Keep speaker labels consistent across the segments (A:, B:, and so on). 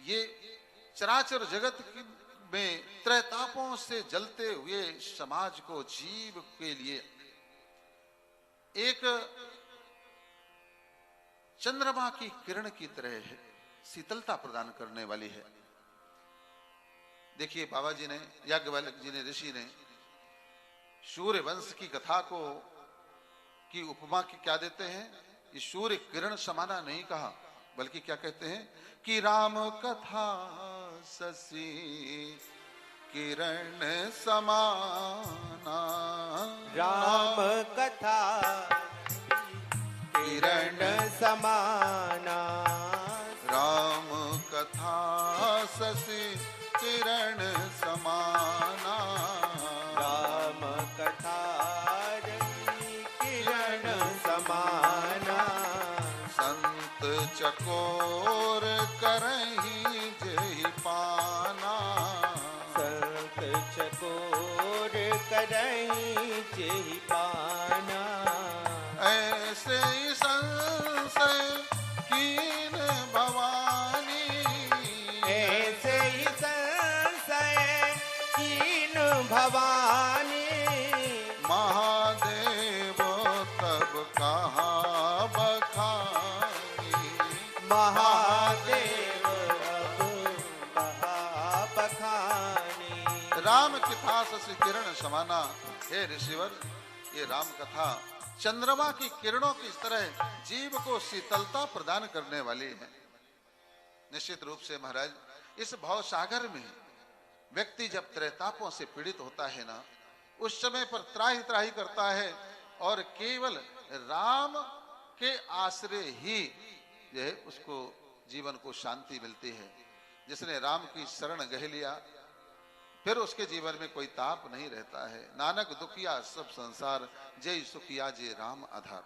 A: ये चराचर जगत में त्रैतापों से जलते हुए समाज को, जीव के लिए एक चंद्रमा की किरण की तरह है, शीतलता प्रदान करने वाली है। देखिए बाबा जी ने, याज्ञवल्क्य जी ने, ऋषि ने सूर्य वंश की कथा को की उपमा की क्या देते हैं? ये सूर्य किरण समाना नहीं कहा, बल्कि क्या कहते हैं कि राम कथा शशि किरण समाना,
B: राम कथा किरण समाना,
A: राम कथा शशि किरण समाना,
B: राम कथा किरण समाना,
A: संत चकोर करही जेहि पाना,
B: संत चकोर करही जेहि पाना,
A: ऐसे ही संशय कीन भवानी,
B: ऐसे ही संशय कीन भवानी,
A: महादेव तब कहा बखानी,
B: महादेव अब कहा बखानी,
A: राम कथा शशि किरण समाना। हे ऋषिवर, ये राम कथा चंद्रमा की किरणों की तरह जीव को शीतलता प्रदान करने वाली है। निश्चित रूप से महाराज, इस भव सागर में व्यक्ति जब त्रैतापों से पीड़ित होता है ना, उस समय पर त्राहि त्राहि करता है और केवल राम के आश्रय ही जो है उसको जीवन को शांति मिलती है। जिसने राम की शरण गह लिया, फिर उसके जीवन में कोई ताप नहीं रहता है। नानक दुखिया सब संसार, जय सुखिया जय राम आधार।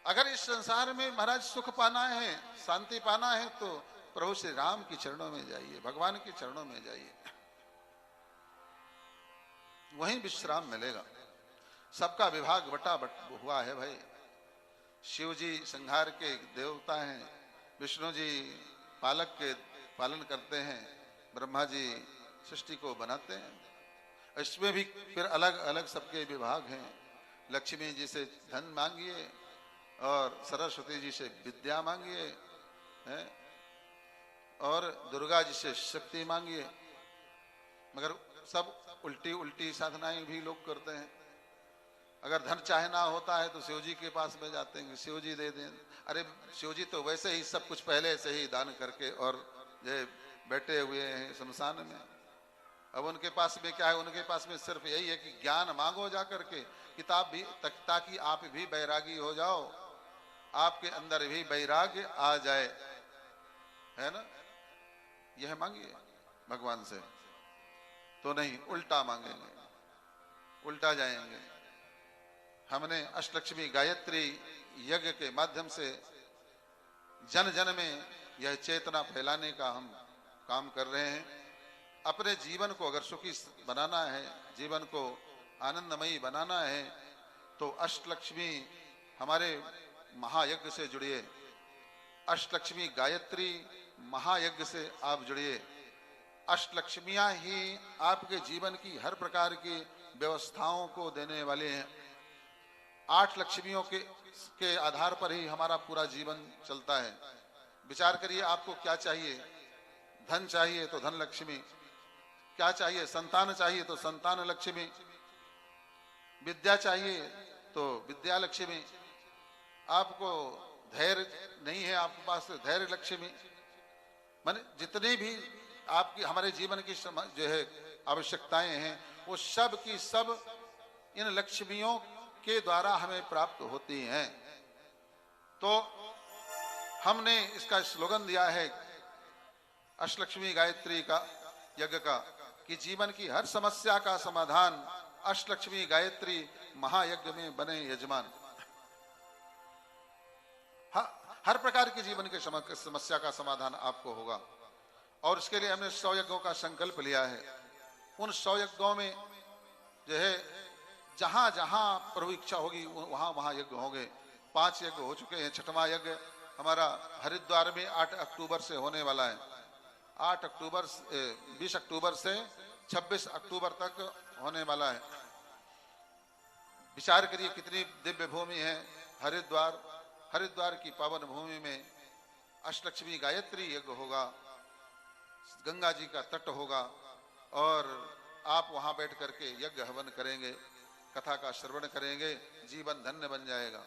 A: अगर इस संसार में महाराज सुख पाना है, शांति पाना है, तो प्रभु श्री राम की चरणों में जाइए, भगवान के चरणों में जाइए, वहीं विश्राम मिलेगा। सबका विभाग बटा हुआ है भाई। शिव जी संहार के देवता हैं, विष्णु जी पालक के पालन करते हैं, ब्रह्मा जी सृष्टि को बनाते हैं। इसमें भी फिर अलग अलग सबके विभाग हैं। लक्ष्मी जी से धन मांगिए और सरस्वती जी से विद्या मांगिए, हैं, और दुर्गा जी से शक्ति मांगिए। मगर सब उल्टी उल्टी साधनाएं भी लोग करते हैं। अगर धन चाहना होता है तो शिव जी के पास में जाते हैं, शिव जी दे दें। अरे शिव जी तो वैसे ही सब कुछ पहले से ही दान करके और जो बैठे हुए हैं शमशान में। अब उनके पास में क्या है? उनके पास में सिर्फ यही है कि ज्ञान मांगो जा करके, किताब भी ताकि आप भी बैरागी हो जाओ, आपके अंदर भी वैराग्य आ जाए, है ना। यह मांगिए भगवान से, तो नहीं उल्टा मांगेंगे, उल्टा जाएंगे। हमने अष्टलक्ष्मी गायत्री यज्ञ के माध्यम से जन जन में यह चेतना फैलाने का हम काम कर रहे हैं। अपने जीवन को अगर सुखी बनाना है, जीवन को आनंदमयी बनाना है, तो अष्टलक्ष्मी हमारे महायज्ञ से जुड़िए। अष्टलक्ष्मी गायत्री महायज्ञ से आप जुड़िए। अष्टलक्ष्मियां ही आपके जीवन की हर प्रकार की व्यवस्थाओं को देने वाले हैं। 8 लक्ष्मियों के आधार पर ही हमारा पूरा जीवन चलता है। विचार करिए, आपको क्या चाहिए? धन चाहिए तो धन लक्ष्मी, क्या चाहिए? संतान चाहिए तो संतान लक्ष्मी, विद्या चाहिए तो विद्या लक्ष्मी, आपको धैर्य नहीं है आपके पास तो धैर्य लक्ष्मी। माने जितने भी आपकी हमारे जीवन की जो है आवश्यकताएं हैं, वो सब की सब इन लक्ष्मियों के द्वारा हमें प्राप्त होती हैं। तो हमने इसका स्लोगन दिया है अष्टलक्ष्मी गायत्री का यज्ञ का, कि जीवन की हर समस्या का समाधान अष्टलक्ष्मी गायत्री महायज्ञ में बने यजमान। हर प्रकार की जीवन की समस्या का समाधान आपको होगा। और इसके लिए हमने 100 यज्ञों का संकल्प लिया है। उन 100 यज्ञों में जो है जहां जहां प्रभु इच्छा होगी वहां वहां यज्ञ होंगे। 5 यज्ञ हो चुके हैं, 6वां यज्ञ हमारा हरिद्वार में 8 अक्टूबर से होने वाला है। 8 अक्टूबर 20 अक्टूबर से 26 अक्टूबर तक होने वाला है। विचार करिए कितनी दिव्य भूमि है हरिद्वार। हरिद्वार की पावन भूमि में अष्टलक्ष्मी गायत्री यज्ञ होगा, गंगा जी का तट होगा और आप वहां बैठ करके यज्ञ हवन करेंगे, कथा का श्रवण करेंगे, जीवन धन्य बन जाएगा।